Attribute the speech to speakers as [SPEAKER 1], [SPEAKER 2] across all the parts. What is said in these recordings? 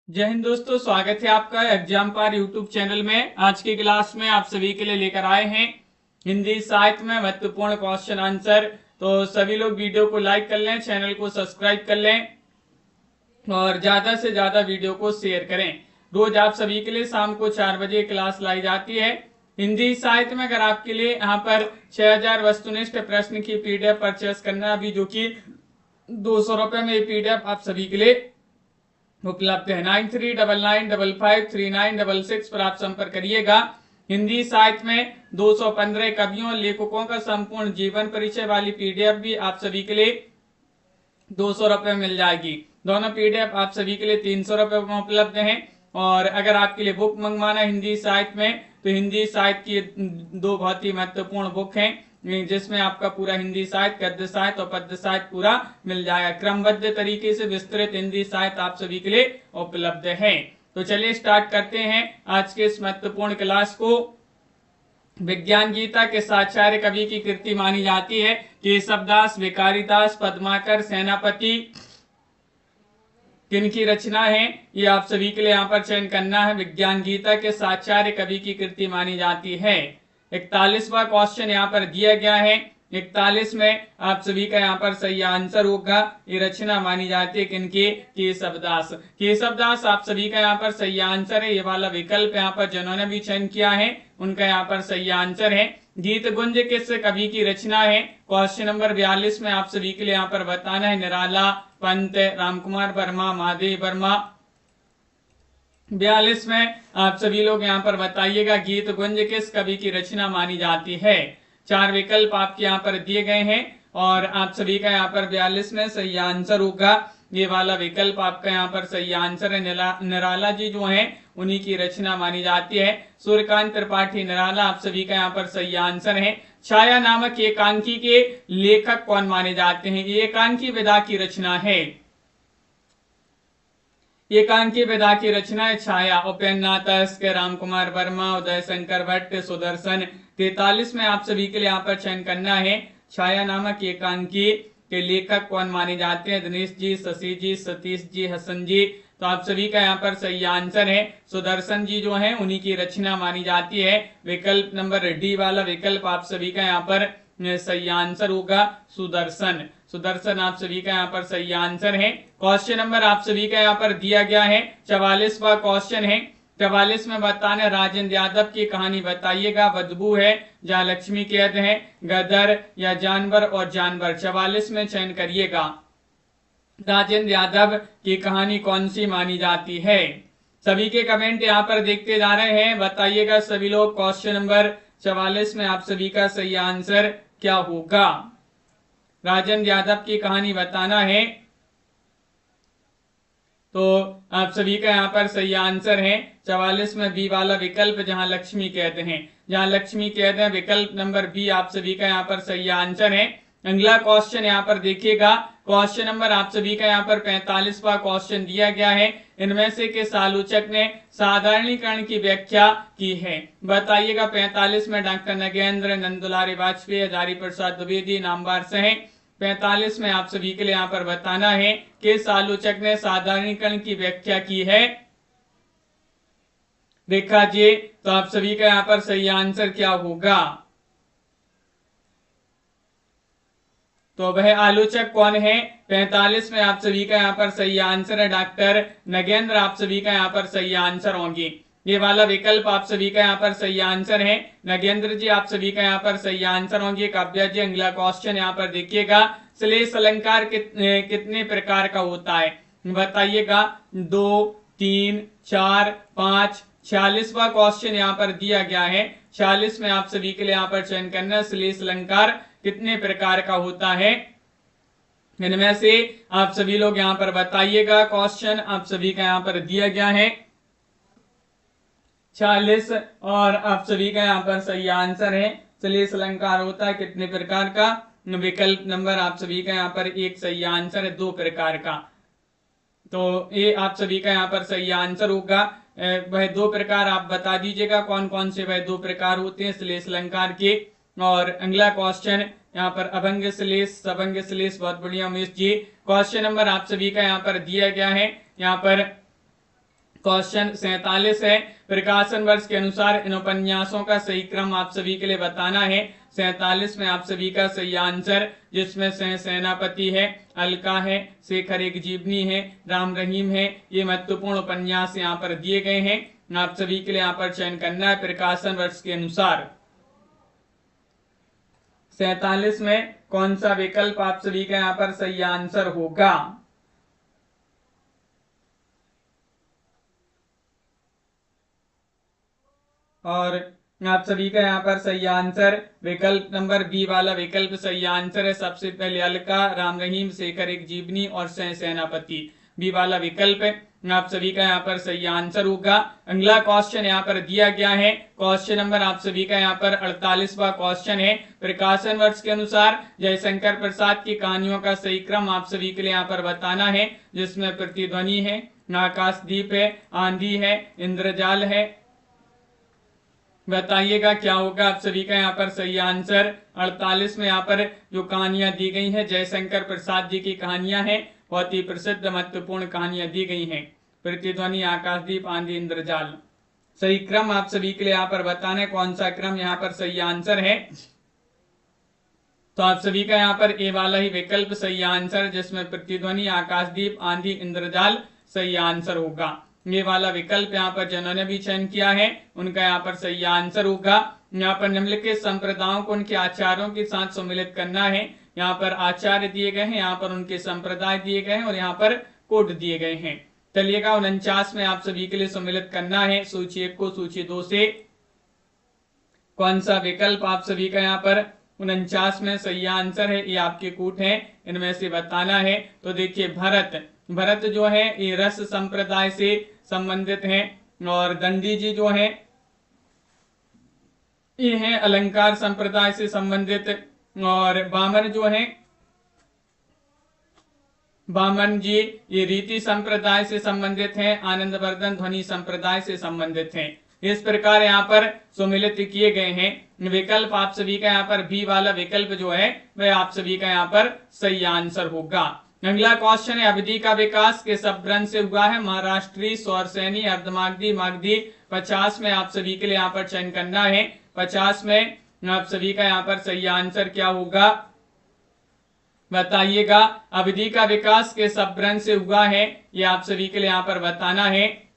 [SPEAKER 1] जय हिंद दोस्तों, स्वागत है आपका एग्जाम पार यूट्यूब चैनल में। आज की क्लास में आप सभी के लिए लेकर आए हैं हिंदी साहित्य में महत्वपूर्ण क्वेश्चन आंसर। तो सभी लोग वीडियो को लाइक कर लें, चैनल को सब्सक्राइब कर लें और ज्यादा से ज्यादा वीडियो को शेयर करें। रोज आप सभी के लिए शाम को 4 बजे क्लास लाई जाती है हिंदी साहित्य में। अगर आपके लिए यहाँ पर 6000 वस्तुनिष्ठ प्रश्न की पीडीएफ परचेस करना है अभी, जो कि 200 रुपए में पीडीएफ आप सभी के लिए उपलब्ध है। 9399553966 पर आप संपर्क करिएगा। हिंदी साहित्य में 215 कवियों लेखकों का संपूर्ण जीवन परिचय वाली पीडीएफ भी आप सभी के लिए 200 रुपए मिल जाएगी। दोनों पीडीएफ आप सभी के लिए 300 रुपए में उपलब्ध हैं। और अगर आपके लिए बुक मंगवाना हिंदी साहित्य में, तो हिंदी साहित्य की दो बहुत ही महत्वपूर्ण बुक हैं, जिसमें आपका पूरा हिंदी साहित्य, गद्य साहित्य और पद्य साहित्य पूरा मिल जाएगा। क्रमबद्ध तरीके से विस्तृत हिंदी साहित्य आप सभी के लिए उपलब्ध है। तो चलिए स्टार्ट करते हैं आज के इस महत्वपूर्ण क्लास को। विज्ञान गीता के साक्षात्कार कवि की कृति मानी जाती है केशवदास, भिखारीदास, पद्माकर, सेनापति। किनकी रचना है ये आप सभी के लिए यहाँ पर चयन करना है। विज्ञान गीता के साक्षात्कार कवि की कृति मानी जाती है। 41वां क्वेश्चन यहाँ पर दिया गया है। 41 में आप सभी का यहाँ पर सही आंसर होगा। ये रचना मानी जाती है किनकी? केशवदास। केशवदास आप सभी का यहाँ पर सही आंसर है। ये वाला विकल्प यहाँ पर जिन्होंने भी चयन किया है उनका यहाँ पर सही आंसर है। गीत गुंज किस कवि की रचना है? क्वेश्चन नंबर 42 में आप सभी के लिए यहाँ पर बताना है। निराला, पंत, रामकुमार वर्मा, महादेव वर्मा। 42 में आप सभी लोग यहाँ पर बताइएगा गीत गुंज किस कवि की रचना मानी जाती है। 4 विकल्प आपके यहाँ पर दिए गए हैं और आप सभी का यहाँ पर 42 में सही आंसर होगा। ये वाला विकल्प आपका यहाँ पर सही आंसर है। निराला जी जो हैं उन्हीं की रचना मानी जाती है। सूर्यकांत त्रिपाठी निराला आप सभी का यहाँ पर सही आंसर है। छाया नामक एकांकी के लेखक कौन माने जाते हैं? ये एकांकी विधा की रचना है। एकांकी विधा की रचना है छाया। उपेन्द्रनाथ तस्कर, रामकुमार वर्मा, उदय शंकर भट्ट, सुदर्शन। 43 में आप सभी के लिए यहाँ पर चयन करना है। छाया नामक एकांकी के लेखक कौन माने जाते हैं? दिनेश जी, शशि जी, सतीश जी, हसन जी। तो आप सभी का यहाँ पर सही आंसर है सुदर्शन जी जो है उन्हीं की रचना मानी जाती है। विकल्प नंबर डी वाला विकल्प आप सभी का यहाँ पर सही आंसर होगा सुदर्शन। सुदर्शन आप सभी का यहाँ पर सही आंसर है। क्वेश्चन नंबर आप सभी का यहाँ पर दिया गया है 44वां क्वेश्चन है। 44 में बताना राजेंद्र यादव की कहानी बताइएगा। बदबू है, जहाँ लक्ष्मी कैद है, गदर या जानवर और जानवर। 44 में चयन करिएगा। राजेंद्र यादव की कहानी कौन सी मानी जाती है? सभी के कमेंट यहाँ पर देखते जा रहे हैं, बताइएगा सभी लोग। क्वेश्चन नंबर 44 में आप सभी का सही आंसर क्या होगा? राजेंद्र यादव की कहानी बताना है। तो आप सभी का यहाँ पर सही आंसर है 44 में बी वाला विकल्प, जहां लक्ष्मी कैद है। जहां लक्ष्मी कैद है, विकल्प नंबर बी आप सभी का यहाँ पर सही आंसर है। अगला क्वेश्चन यहाँ पर देखिएगा। क्वेश्चन नंबर आप सभी का यहाँ पर 45वां क्वेश्चन दिया गया है। इनमें से किस आलोचक ने साधारणीकरण की व्याख्या की है? बताइएगा। 45 में डॉक्टर नगेंद्र, नंदुलारी वाजपेयी, हजारी प्रसाद द्विवेदी, नामवार सहे। 45 में आप सभी के लिए यहाँ पर बताना है किस आलोचक ने साधारणीकरण की व्याख्या की है? देखा जी, तो आप सभी का यहाँ पर सही आंसर क्या होगा? तो वह आलोचक कौन है? 45 में आप सभी का यहाँ पर सही आंसर है डॉक्टर नगेंद्र। आप सभी का यहाँ पर सही आंसर होंगे। ये वाला विकल्प आप सभी का यहाँ पर सही आंसर है। नगेंद्र जी आप सभी का यहाँ पर सही आंसर होंगे। काव्या जी अगला क्वेश्चन यहाँ पर देखिएगा। श्लेष अलंकार कितने प्रकार का होता है? बताइएगा। 2, 3, 4, 5। 46वां क्वेश्चन यहाँ पर दिया गया है। 46 में आप सभी के लिए यहाँ पर चयन करना। श्लेष अलंकार कितने प्रकार का होता है? इनमें से आप सभी लोग यहाँ पर बताइएगा। क्वेश्चन आप सभी का यहाँ पर दिया गया है 46 और आप सभी का यहाँ पर सही आंसर है। श्लेष अलंकार होता है कितने प्रकार का? विकल्प नंबर आप सभी का यहाँ पर एक सही आंसर है 2 प्रकार का। तो ये आप सभी का यहाँ पर सही आंसर होगा। वह 2 प्रकार आप बता दीजिएगा कौन कौन से वह 2 प्रकार होते हैं श्लेष अलंकार के। और अगला क्वेश्चन यहाँ पर अभंग श्लेष, सबंग श्लेष। बहुत बढ़िया उमेश जी। क्वेश्चन नंबर आप सभी का यहाँ पर दिया गया है। यहाँ पर क्वेश्चन 47 है, प्रकाशन वर्ष के अनुसार इन उपन्यासों का सही क्रम आप सभी के लिए बताना है। 47 में आप सभी का सही आंसर, जिसमें सेनापति है, अलका है, शेखर एक जीवनी है, राम रहीम है, ये महत्वपूर्ण उपन्यास यहाँ पर दिए गए हैं। आप सभी के लिए यहाँ पर चयन करना है प्रकाशन वर्ष के अनुसार। 47 में कौन सा विकल्प आप सभी का यहाँ पर सही आंसर होगा? और आप सभी का यहाँ पर सही आंसर विकल्प नंबर बी वाला विकल्प सही आंसर है। सबसे पहले अलका, राम रहीम, शेखर एक जीवनी और सेनापति, बी वाला विकल्प है। आप सभी का यहाँ पर सही आंसर होगा। अगला क्वेश्चन यहाँ पर दिया गया है, क्वेश्चन नंबर आप सभी का यहाँ पर 48वां क्वेश्चन है। प्रकाशन वर्ष के अनुसार जयशंकर प्रसाद की कहानियों का सही क्रम आप सभी के लिए यहाँ पर बताना है, जिसमें प्रतिध्वनि है, आकाशदीप है, आंधी है, इंद्रजाल है। बताइएगा क्या होगा आप सभी का यहाँ पर सही आंसर। 48 में यहाँ पर जो कहानियां दी गई हैं जयशंकर प्रसाद जी की कहानियां हैं, बहुत ही प्रसिद्ध महत्वपूर्ण कहानियां दी गई हैं, प्रतिध्वनि, आकाशदीप, आंधी, इंद्रजाल। सही क्रम आप सभी के लिए यहाँ पर बताना है, कौन सा क्रम यहाँ पर सही आंसर है। तो आप सभी का यहाँ पर ए वाला ही विकल्प सही आंसर, जिसमें प्रतिध्वनि, आकाशदीप, आंधी, इंद्रजाल सही आंसर होगा। ये वाला विकल्प यहाँ पर जिन्होंने भी चयन किया है उनका यहाँ पर सही आंसर होगा। यहाँ पर निम्नलिखित संप्रदायों को उनके आचार्यों के साथ सम्मिलित करना है। यहाँ पर आचार्य दिए गए हैं, यहाँ पर उनके संप्रदाय दिए गए हैं और यहाँ पर कोड दिए गए हैं। चलिएगा 49 में आप सभी के लिए सम्मिलित करना है सूची 1 को सूची 2 से। कौन सा विकल्प आप सभी का यहाँ पर 49 में सही आंसर है, ये आपके कूट है, इनमें से बताना है। तो देखिए भरत जो है ये रस संप्रदाय से संबंधित हैं और दंडी जी जो है ये हैं अलंकार संप्रदाय से संबंधित, और बामन जी ये रीति संप्रदाय से संबंधित हैं, आनंदवर्धन ध्वनि संप्रदाय से संबंधित हैं। इस प्रकार यहाँ पर सम्मिलित किए गए हैं। विकल्प आप सभी का यहाँ पर बी वाला विकल्प जो है वह आप सभी का यहाँ पर सही आंसर होगा। अगला क्वेश्चन है, अवधि का विकास किस अपभ्रंश से हुआ है? महाराष्ट्री, स्वरसेनी, अर्धमागधी, मागधी। 50 में आप सभी के लिए यहाँ पर चयन करना है। 50 में आप सभी का यहाँ पर सही आंसर क्या होगा बताइएगा। अवधि का विकास किस अपभ्रंश से हुआ है, ये आप सभी के लिए यहाँ पर बताना है।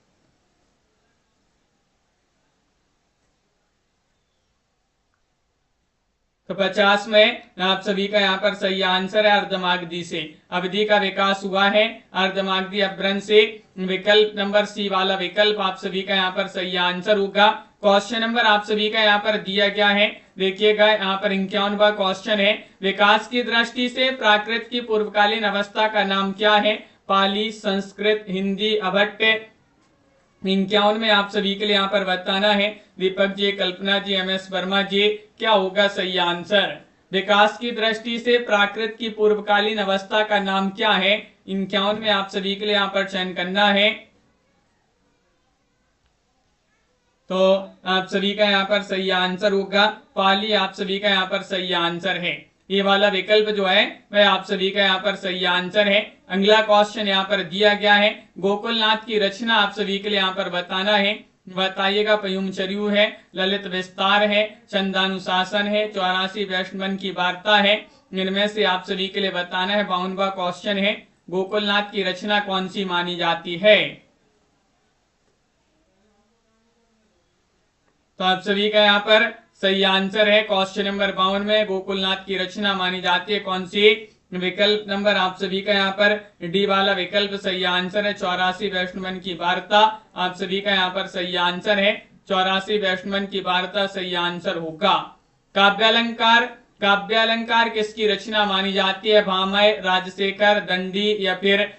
[SPEAKER 1] तो 50 में आप सभी का यहाँ पर सही आंसर है अर्धमागधी से। अवधि का विकास हुआ है अर्धमागधी अपभ्रंश से। विकल्प नंबर सी वाला विकल्प आप सभी का यहाँ पर सही आंसर होगा। क्वेश्चन नंबर आप सभी का यहाँ पर दिया गया है, देखिएगा यहाँ पर 51वां क्वेश्चन है। विकास की दृष्टि से प्राकृत की पूर्वकालीन अवस्था का नाम क्या है? पाली, संस्कृत, हिंदी, अभट्ट। 51 में आप सभी के लिए यहाँ पर बताना है। दीपक जी, कल्पना जी, MS वर्मा जी, क्या होगा सही आंसर? विकास की दृष्टि से प्राकृत की पूर्वकालीन अवस्था का नाम क्या है? 51 में आप सभी के लिए यहाँ पर चयन करना है। तो आप सभी का यहाँ पर सही आंसर होगा पाली, आप सभी का यहाँ पर सही आंसर है। ये वाला विकल्प जो है वह आप सभी का यहाँ पर सही आंसर है। अगला क्वेश्चन यहाँ पर दिया गया है, गोकुलनाथ की रचना आप सभी के लिए यहाँ पर बताना है। बताइएगा। पयुमचर्यु है, ललित विस्तार है, छंदानुशासन है, 84 वैष्णवन की वार्ता है। इनमें से आप सभी के लिए बताना है। 52वां क्वेश्चन है, गोकुलनाथ की रचना कौन सी मानी जाती है? तो आप सभी का यहाँ पर सही आंसर है क्वेश्चन नंबर 52 में गोकुलनाथ की रचना मानी जाती है कौन सी? विकल्प नंबर आप सभी का यहाँ पर डी वाला विकल्प सही आंसर है, 84 वैष्णवन की वार्ता। आप सभी का यहाँ पर सही आंसर है 84 वैष्णवन की वार्ता सही आंसर होगा। काव्यालंकार किसकी रचना मानी जाती है? भामय, राजशेखर, दंडी या फिर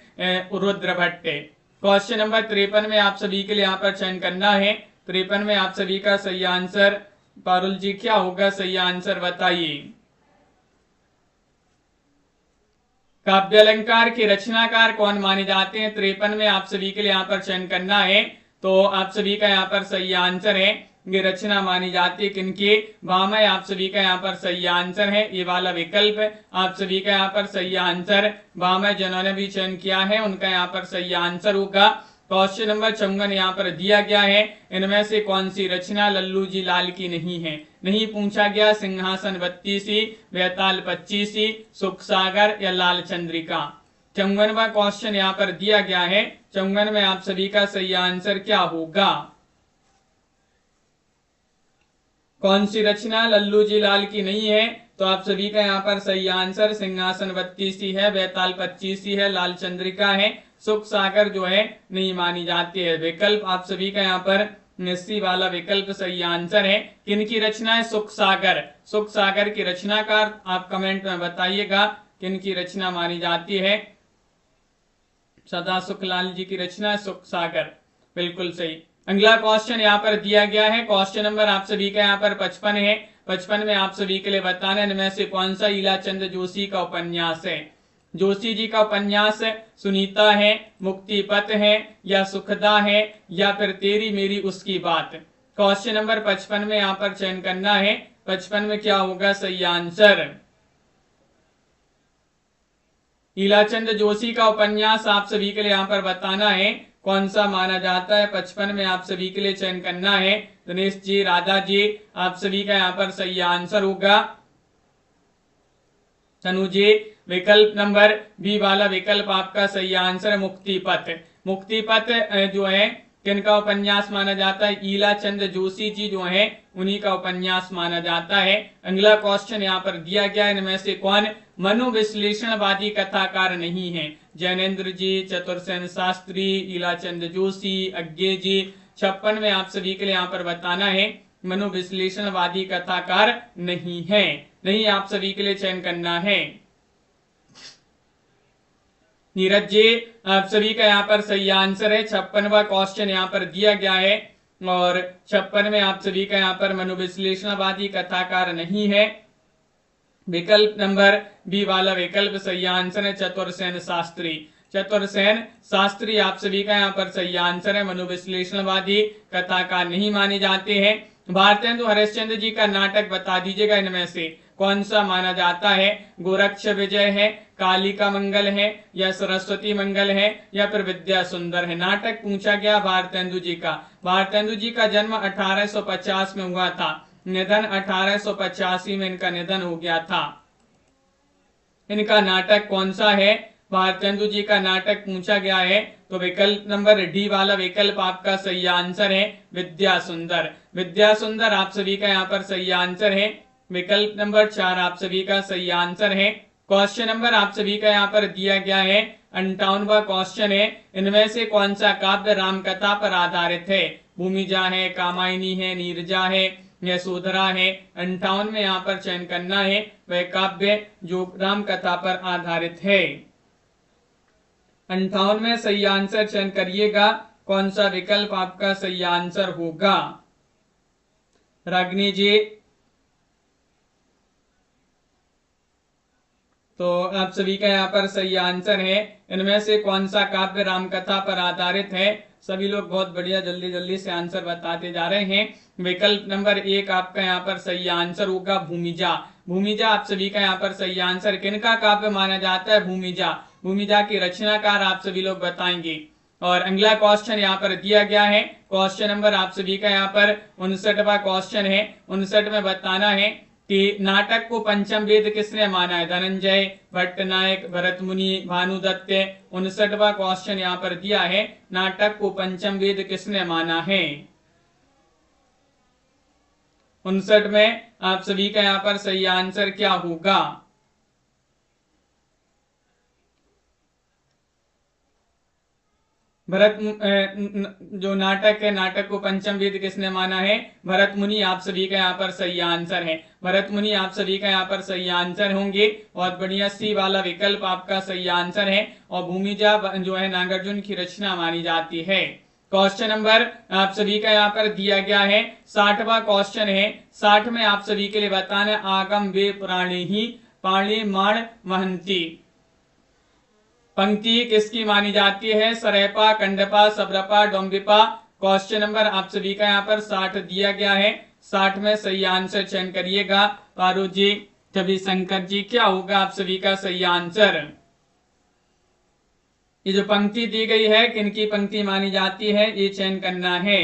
[SPEAKER 1] रुद्रभट्ट। क्वेश्चन नंबर 53 में आप सभी के लिए यहाँ पर चयन करना है। 53 में आप सभी का सही आंसर पारुल जी क्या होगा सही आंसर बताइए। काव्यालंकार के रचनाकार कौन माने जाते हैं? 53 में आप सभी के लिए यहाँ पर चयन करना है। तो आप सभी का यहाँ पर सही आंसर है, ये रचना मानी जाती है किनकी? भामय, आप सभी का यहाँ पर सही आंसर है। ये वाला विकल्प आप सभी का यहाँ पर सही आंसर भामय जिन्होंने भी चयन किया है उनका यहाँ पर सही आंसर होगा। क्वेश्चन नंबर 54 यहाँ पर दिया गया है, इनमें से कौन सी रचना लल्लू जी लाल की नहीं है? नहीं पूछा गया सिंहासन 32, बेताल 25, सुख सागर या लाल चंद्रिका। 54वां क्वेश्चन यहाँ पर दिया गया है, 54 में आप सभी का सही आंसर क्या होगा? कौन सी रचना लल्लू जी लाल की नहीं है? तो आप सभी का यहाँ पर सही आंसर सिंहासन 32 है, बेताल 25 है, लाल चंद्रिका है, सुख सागर जो है नहीं मानी जाती है। विकल्प आप सभी का यहाँ पर सी वाला विकल्प सही आंसर है। किनकी रचना है? सुख सागर। सुख सागर की रचनाकार आप कमेंट में बताइएगा किनकी रचना मानी जाती है। सदा सुखलाल जी की रचना है सुख सागर, बिल्कुल सही। अगला क्वेश्चन यहाँ पर दिया गया है, क्वेश्चन नंबर आप सभी का यहाँ पर 55 है। 55 में आप सभी के लिए बताना है इनमें से कौन सा ईलाचंद जोशी का उपन्यास है? जोशी जी का उपन्यास सुनीता है, मुक्तिपथ है, या सुखदा है, या फिर तेरी मेरी उसकी बात। क्वेश्चन नंबर 55 में यहाँ पर चयन करना है, 55 में क्या होगा सही आंसर? ईलाचंद जोशी का उपन्यास आप सभी के लिए यहाँ पर बताना है कौन सा माना जाता है। 55 में आप सभी के लिए चयन करना है। दिनेश जी, राधा जी, आप सभी का यहाँ पर सही आंसर होगा तनु जी, विकल्प नंबर बी वाला विकल्प आपका सही आंसर है मुक्तिपथ। मुक्तिपथ जो है किनका उपन्यास माना जाता है? ईलाचंद जोशी जी जो है उन्हीं का उपन्यास माना जाता है। अगला क्वेश्चन यहाँ पर दिया गया, इनमें से कौन मनोविश्लेषणवादी कथाकार नहीं है? जैनेन्द्र जी, चतुरसेन शास्त्री, ईलाचंद जोशी, अज्ञे जी। 56 में आप सभी के लिए यहाँ पर बताना है मनोविश्लेषणवादी कथाकार नहीं है। नहीं आप सभी के लिए चयन करना है। नीरज जी, आप सभी का यहाँ पर सही आंसर है। 56वां क्वेश्चन यहाँ पर दिया गया है और 56 में आप सभी का यहाँ पर मनोविश्लेषणवादी कथाकार नहीं है। विकल्प नंबर बी वाला विकल्प सही आंसर है चतुरसेन शास्त्री। चतुरसेन शास्त्री आप सभी का यहाँ पर सही आंसर है। मनोविश्लेषणवादी कथाकार नहीं माने जाते हैं। भारतेंदु हरिश्चंद्र जी का नाटक बता दीजिएगा, इनमें से कौन सा माना जाता है? गोरक्ष विजय है, कालिका मंगल है, या सरस्वती मंगल है, या फिर विद्या सुंदर है। नाटक पूछा गया भारतेंदु जी का। भारतेंदु जी का जन्म 1850 में हुआ था, निधन 1885 में इनका निधन हो गया था। इनका नाटक कौन सा है? भारतेंदु जी का नाटक पूछा गया है तो विकल्प नंबर डी वाला विकल्प आपका सही आंसर है विद्या सुंदर। विद्या सुंदर आप सभी का यहाँ पर सही आंसर है। विकल्प नंबर 4 आप सभी का सही आंसर है। क्वेश्चन नंबर आप सभी का यहाँ पर दिया गया है 58वां क्वेश्चन है, इनमें से कौन सा काव्य रामकथा पर आधारित है? भूमिजा है, कामायनी है, नीरजा है, यशोधरा है। 58 में यहाँ पर चयन करना है वह काव्य जो रामकथा पर आधारित है। 58 में सही आंसर चयन करिएगा, कौन सा विकल्प आपका सही आंसर होगा? रागिनी जी, तो आप सभी का यहाँ पर सही आंसर है। इनमें से कौन सा काव्य रामकथा पर आधारित है? सभी लोग बहुत बढ़िया जल्दी जल्दी से आंसर बताते जा रहे हैं। विकल्प नंबर 1 आपका यहाँ पर सही आंसर होगा भूमिजा। भूमिजा आप सभी का यहाँ पर सही आंसर। किनका काव्य माना जाता है? भूमिजा। भूमिजा की रचनाकार आप सभी लोग बताएंगे। और अगला क्वेश्चन यहाँ पर दिया गया है, क्वेश्चन नंबर आप सभी का यहाँ पर 59वां क्वेश्चन है। 59 में बताना है कि नाटक को पंचम वेद किसने माना है? धनंजय, भट्टनायक, भरत मुनि, भानुदत्त। 59वां क्वेश्चन यहाँ पर दिया है, नाटक को पंचम वेद किसने माना है? 59 में आप सभी का यहाँ पर सही आंसर क्या होगा? भरत जो नाटक है, नाटक को पंचम वेद किसने माना है? भरत मुनि आप सभी का यहाँ पर सही आंसर है। भरत मुनि आप सभी का यहाँ पर सही आंसर होंगे। बहुत बढ़िया, सी वाला विकल्प आपका सही आंसर है। और भूमिजा जो है नागार्जुन की रचना मानी जाती है। क्वेश्चन नंबर आप सभी का यहाँ पर दिया गया है 60वां क्वेश्चन है। 60 में आप सभी के लिए बताना, आगम वे पुराणी ही पाणी माण महंती। पंक्ति किसकी मानी जाती है? सरेपा, कंडपा, सबरपा, डोम्बिपा। क्वेश्चन नंबर आप सभी का यहाँ पर 60 दिया गया है। 60 में सही आंसर चयन करिएगा। पारू जी, रवि शंकर जी, क्या होगा आप सभी का सही आंसर? ये जो पंक्ति दी गई है किनकी पंक्ति मानी जाती है, ये चयन करना है।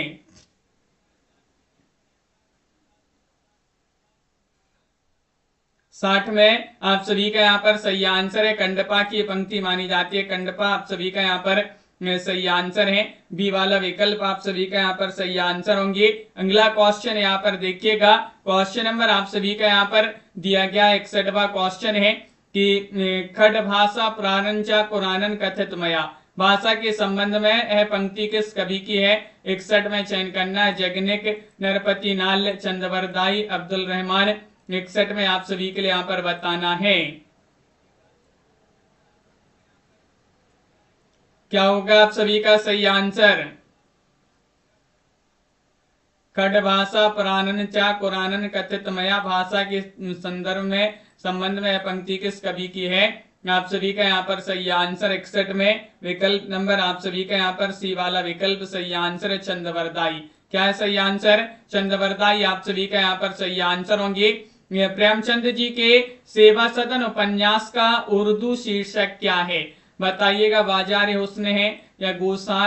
[SPEAKER 1] 60 में आप सभी का यहाँ पर सही आंसर है, कंडपा की पंक्ति मानी जाती है। कंडपा आप सभी का यहाँ पर सही आंसर है। बी वाला विकल्प आप सभी का यहाँ पर सही आंसर होंगे। अगला क्वेश्चन यहाँ पर देखिएगा, क्वेश्चन नंबर आप सभी का यहाँ पर दिया गया 61वां क्वेश्चन है कि खड भाषा पुराणंचा कुरानन कथित मया, भाषा के संबंध में यह पंक्ति किस कवि की है। 61 में चयन करना है, जगनिक, नरपति नाल, चंद्रवरदाई, अब्दुल रहमान। 61 में आप सभी के लिए यहाँ पर बताना है क्या होगा आप सभी का सही आंसर। खड भाषा पुराणन चा कुरानन कथित मया, भाषा के संदर्भ में संबंध में पंक्ति किस कवि की है। आप सभी का यहाँ पर सही आंसर 61 में विकल्प नंबर आप सभी का यहाँ पर सी वाला विकल्प सही आंसर है, चंद्रवरदाई। क्या है सही आंसर, चंद्रवरदाई आप सभी का यहाँ पर सही आंसर होंगे। प्रेमचंद जी के सेवा सदन उपन्यास का उर्दू शीर्षक क्या है, बताइएगा। बाजार हुस्न है या गोसा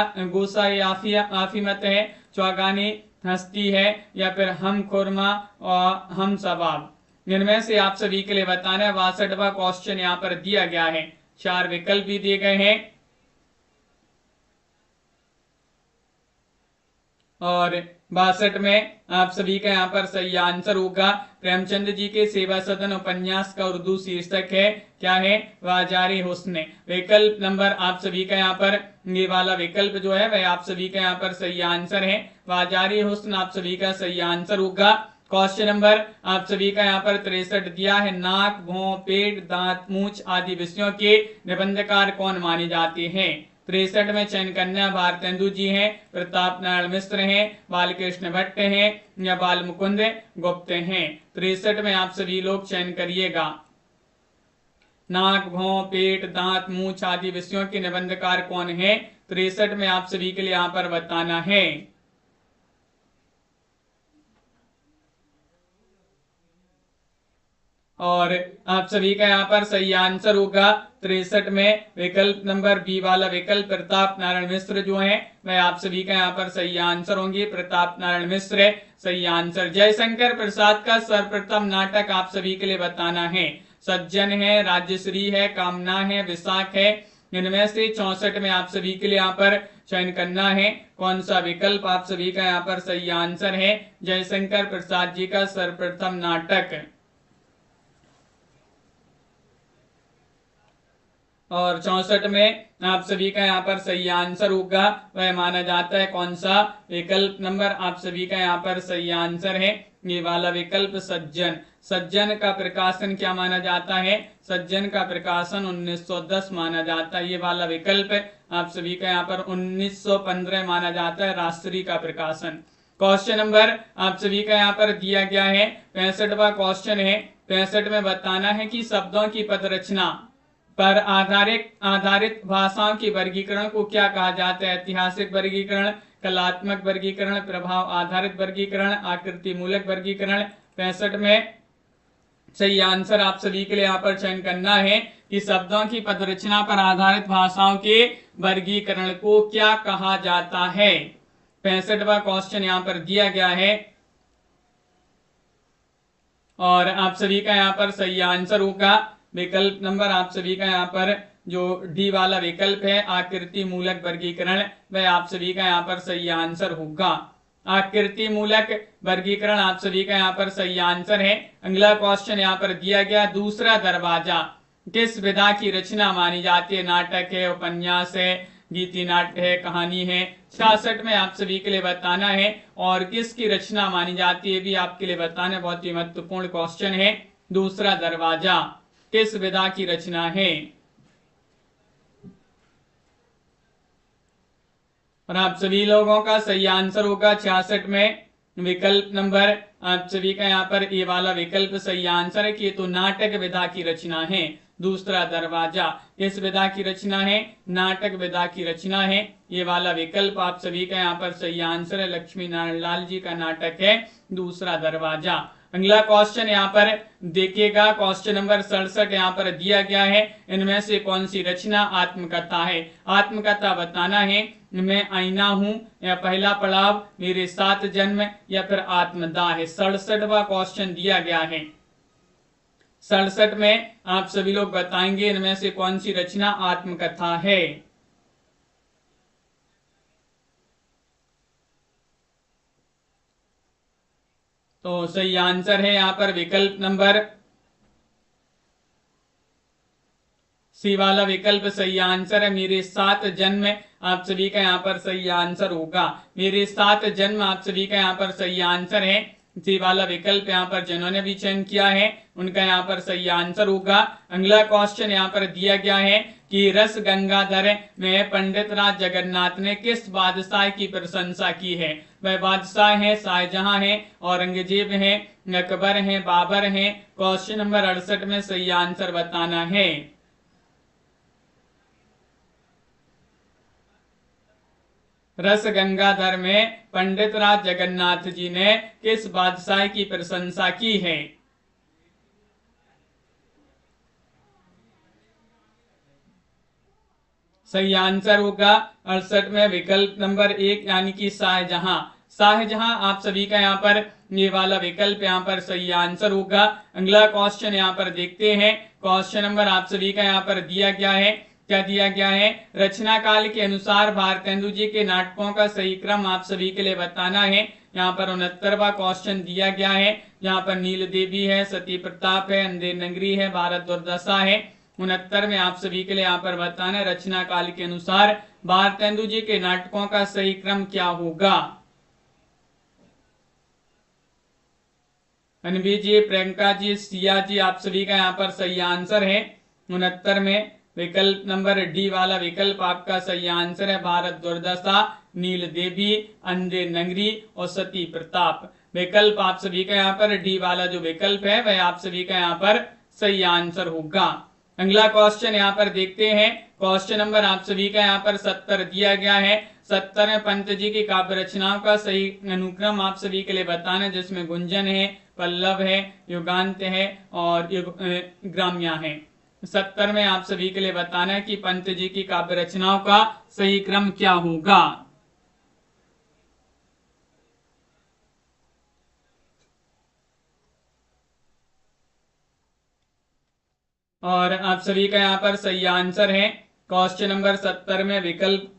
[SPEAKER 1] आफिमत है, चौगानी हस्ती है या फिर हम खुरमा और हम सबाब। इनमें से आप सभी के लिए बताना है। 62वां क्वेश्चन यहाँ पर दिया गया है, 4 विकल्प भी दिए गए हैं और 62 में आप सभी का यहाँ पर सही आंसर होगा। प्रेमचंद जी के सेवा सदन उपन्यास का उर्दू शीर्षक है क्या है, वाजारे हुस्न। विकल्प नंबर आप सभी का यहाँ पर ये वाला विकल्प जो है वह आप सभी का यहाँ पर सही आंसर है, वाजारे हुस्न आप सभी का सही आंसर होगा। क्वेश्चन नंबर आप सभी का यहाँ पर 63 दिया है, नाक, भौं, पेट, दांत, मूंछ आदि विषयों के निबंधकार कौन माने जाते हैं। 63 में चयन करना, भारतेंदु जी हैं, प्रताप नारायण मिश्र हैं, बालकृष्ण भट्ट हैं या बाल मुकुंद गुप्त हैं। 63 में आप सभी लोग चयन करिएगा। नाक, भौं, पेट, दांत, मूंछ आदि विषयों के निबंधकार कौन है, 63 में आप सभी के लिए यहाँ पर बताना है। और आप सभी का यहाँ पर सही आंसर होगा 63 में विकल्प नंबर बी वाला विकल्प, प्रताप नारायण मिश्र जो हैं वह आप सभी का यहाँ पर सही आंसर होंगे। प्रताप नारायण मिश्र सही आंसर। जयशंकर प्रसाद का सर्वप्रथम नाटक आप सभी के लिए बताना है। सज्जन है, राज्यश्री है, कामना है, विशाख है। इनमें से 64 में आप सभी के लिए यहाँ पर चयन करना है कौन सा विकल्प आप सभी का यहाँ पर सही आंसर है। जयशंकर प्रसाद जी का सर्वप्रथम नाटक। और 64 में आप सभी का यहाँ पर सही आंसर होगा वह माना जाता है कौन सा विकल्प नंबर आप सभी का यहाँ पर सही आंसर है, ये वाला विकल्प, सज्जन। सज्जन का प्रकाशन क्या माना जाता है, सज्जन का प्रकाशन 1910 माना जाता है। ये वाला विकल्प आप सभी का यहाँ पर 1915 माना जाता है, राष्ट्रीय का प्रकाशन। क्वेश्चन नंबर आप सभी का यहाँ पर दिया गया है 65वां क्वेश्चन है। 65 में बताना है कि शब्दों की पद रचना पर आधारित भाषाओं की वर्गीकरण को क्या कहा जाता है। ऐतिहासिक वर्गीकरण, कलात्मक वर्गीकरण, प्रभाव आधारित वर्गीकरण, आकृति मूलक वर्गीकरण। 65 में सही आंसर आप सभी के लिए यहाँ पर चयन करना है कि शब्दों की पदरचना पर आधारित भाषाओं के वर्गीकरण को क्या कहा जाता है। 65वां क्वेश्चन यहाँ पर दिया गया है और आप सभी का यहाँ पर सही आंसर होगा विकल्प नंबर आप सभी का यहाँ पर जो डी वाला विकल्प है, आकृति मूलक वर्गीकरण, वह आप सभी का यहाँ पर सही आंसर होगा। आकृति मूलक वर्गीकरण आप सभी का यहाँ पर सही आंसर है। अगला क्वेश्चन यहाँ पर दिया गया, दूसरा दरवाजा किस विधा की रचना मानी जाती है। नाटक है, उपन्यास है, गीति नाट्य है, कहानी है। 66 में आप सभी के लिए बताना है और किसकी रचना मानी जाती है भी आपके लिए बताना है। बहुत ही महत्वपूर्ण क्वेश्चन है। दूसरा दरवाजा किस विधा की रचना है। और आप सभी लोगों का सही आंसर होगा 66 में विकल्प नंबर आप सभी का यहाँ पर ये वाला विकल्प सही आंसर है कि ये तो नाटक विधा की रचना है। दूसरा दरवाजा किस विधा की रचना है, नाटक विधा की रचना है। ये वाला विकल्प आप सभी का यहाँ पर सही आंसर है। लक्ष्मी नारायण लाल जी का नाटक है दूसरा दरवाजा। अगला क्वेश्चन यहाँ पर देखिएगा, क्वेश्चन नंबर 67 यहाँ पर दिया गया है, इनमें से कौन सी रचना आत्मकथा है। आत्मकथा बताना है, मैं आईना हूं, या पहला पड़ाव मेरे 7 जन्म, या फिर आत्मदाह है। 67वां क्वेश्चन दिया गया है। 67 में आप सभी लोग बताएंगे इनमें से कौन सी रचना आत्मकथा है। तो सही आंसर है यहाँ पर विकल्प नंबर सी वाला विकल्प सही आंसर है। मेरे 7 जन्म आप सभी का यहाँ पर सही आंसर होगा। मेरे 7 जन्म आप सभी का यहाँ पर सही आंसर है। सी वाला विकल्प यहाँ पर जिन्होंने भी चयन किया है उनका यहाँ पर सही आंसर होगा। अगला क्वेश्चन यहाँ पर दिया गया है कि रस गंगाधर में पंडित राज जगन्नाथ ने किस बादशाह की प्रशंसा की है। वह बादशाह है शाहजहां है, औरंगजेब है, अकबर है, बाबर है। क्वेश्चन नंबर 68 में सही आंसर बताना है। रस गंगाधर में पंडित राज जगन्नाथ जी ने किस बादशाह की प्रशंसा की है। सही आंसर होगा 68 में विकल्प नंबर 1 यानी कि शाहजहां। शाहजहां आप सभी का यहाँ पर ये वाला विकल्प यहाँ पर सही आंसर होगा। अगला क्वेश्चन यहाँ पर देखते हैं। क्वेश्चन नंबर आप सभी का यहाँ पर दिया गया है, क्या दिया गया है, रचना काल के अनुसार भारतेंदु जी के नाटकों का सही क्रम आप सभी के लिए बताना है। यहाँ पर 69वां क्वेश्चन दिया गया है। यहाँ पर नील देवी है, सती प्रताप है, अंधेर नगरी है, भारत दुर्दशा है। 69 में आप सभी के लिए यहाँ पर बताना है रचना काल के अनुसार भारतेंदु जी के नाटकों का सही क्रम क्या होगा। अनवी जी, प्रियंका जी, सिया जी, आप सभी का यहाँ पर सही आंसर है। 69 में विकल्प नंबर डी वाला विकल्प आपका सही आंसर है। भारत दुर्दशा, नील देवी, अंधेर नगरी और सती प्रताप। विकल्प आप सभी का यहाँ पर डी वाला जो विकल्प है वह आप सभी का यहाँ पर सही आंसर होगा। अगला क्वेश्चन यहाँ पर देखते हैं। क्वेश्चन नंबर आप सभी का यहाँ पर 70 दिया गया है। 70 में पंत जी की काव्य रचनाओं का सही अनुक्रम आप सभी के लिए बताना है, जिसमें गुंजन है, पल्लव है, युगांत है और ग्राम्या है। 70 में आप सभी के लिए बताना है कि पंत जी की काव्य रचनाओं का सही क्रम क्या होगा। और आप सभी का यहाँ पर सही आंसर है। क्वेश्चन नंबर 70 में विकल्प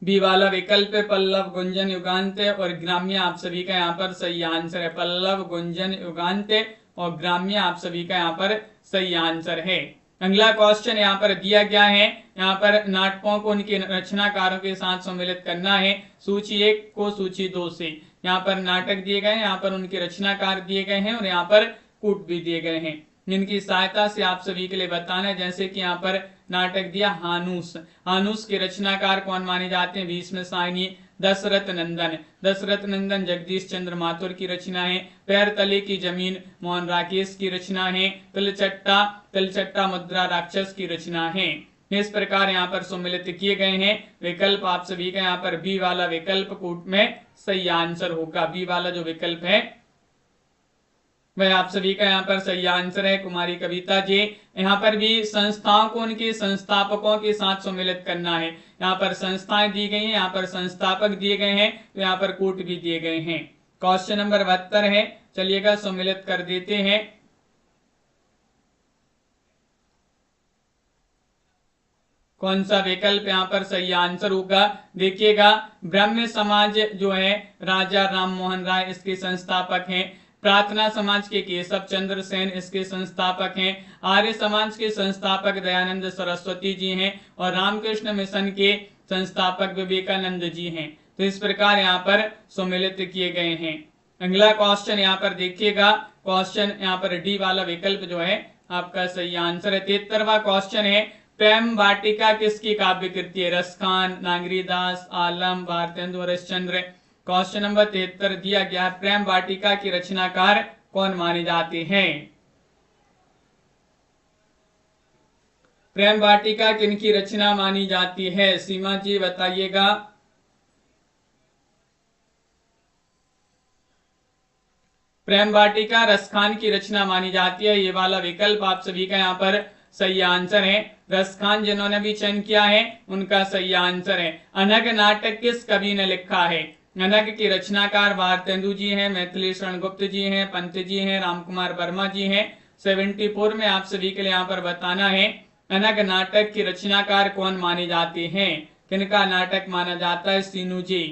[SPEAKER 1] बी वाला विकल्प है, पल्लव, गुंजन, युगांत और ग्राम्य आप सभी का यहाँ पर सही आंसर है। पल्लव, गुंजन, युगांत और ग्राम्य आप सभी का यहाँ पर सही आंसर है। अगला क्वेश्चन यहाँ पर दिया गया है। यहाँ पर नाटकों को उनके रचनाकारों के साथ सम्मिलित करना है। सूची 1 को सूची 2 से। यहाँ पर नाटक दिए गए हैं, यहाँ पर उनके रचनाकार दिए गए हैं और यहाँ पर कूट भी दिए गए हैं, जिनकी सहायता से आप सभी के लिए बताना है। जैसे कि यहाँ पर नाटक दिया हानूस। हानूस के रचनाकार कौन माने जाते हैं? भीष्म सायनी, दशरथ नंदन। दशरथ नंदन जगदीश चंद्र माथुर की रचना है। पैर तले की जमीन मोहन राकेश की रचना है। तिलचट्टा मुद्रा राक्षस की रचना है। इस प्रकार यहाँ पर सम्मिलित किए गए हैं। विकल्प आप सभी का यहाँ पर बी वाला विकल्प कूट में सही आंसर होगा। बी वाला जो विकल्प है वह आप सभी का यहाँ पर सही आंसर है। कुमारी कविता जी, यहाँ पर भी संस्थाओं को उनके संस्थापकों के साथ सम्मिलित करना है। यहाँ पर संस्थाएं दी गई हैं, यहाँ पर संस्थापक दिए गए हैं, तो यहाँ पर कूट भी दिए गए हैं। क्वेश्चन नंबर 72 है, चलिएगा सम्मिलित कर देते हैं। कौन सा विकल्प यहाँ पर सही आंसर होगा? देखिएगा, ब्रह्म समाज जो है राजा राम मोहन राय इसके संस्थापक हैं। प्रार्थना समाज के केशव चंद्र सेन इसके संस्थापक हैं। आर्य समाज के संस्थापक दयानंद सरस्वती जी हैं और रामकृष्ण मिशन के संस्थापक विवेकानंद जी हैं। तो इस प्रकार यहाँ पर सम्मिलित किए गए हैं। अगला क्वेश्चन यहाँ पर देखिएगा। क्वेश्चन यहाँ पर डी वाला विकल्प जो है आपका सही आंसर है। 73वां क्वेश्चन है, प्रेम वाटिका किसकी काव्य कृति है? रसखान, नागरीदास, आलम, भारतेंदु हरिश्चंद्र। क्वेश्चन नंबर 73 दिया गया है, प्रेम वाटिका के रचनाकार कौन माने जाते हैं? प्रेम वाटिका किनकी रचना मानी जाती है? सीमा जी बताइएगा। प्रेम वाटिका रसखान की रचना मानी जाती है। ये वाला विकल्प आप सभी का यहाँ पर सही आंसर है। रसखान जिन्होंने भी चयन किया है उनका सही आंसर है। अनग नाटक किस कवि ने लिखा है? अनग की रचनाकार भारतेंदु जी हैं, मैथिली शरण गुप्त जी हैं, पंत जी हैं, रामकुमार वर्मा जी हैं। 74 में आप सभी के लिए यहाँ पर बताना है अनग नाटक की रचनाकार कौन माने जाते हैं? किनका नाटक माना जाता है? सीनू जी।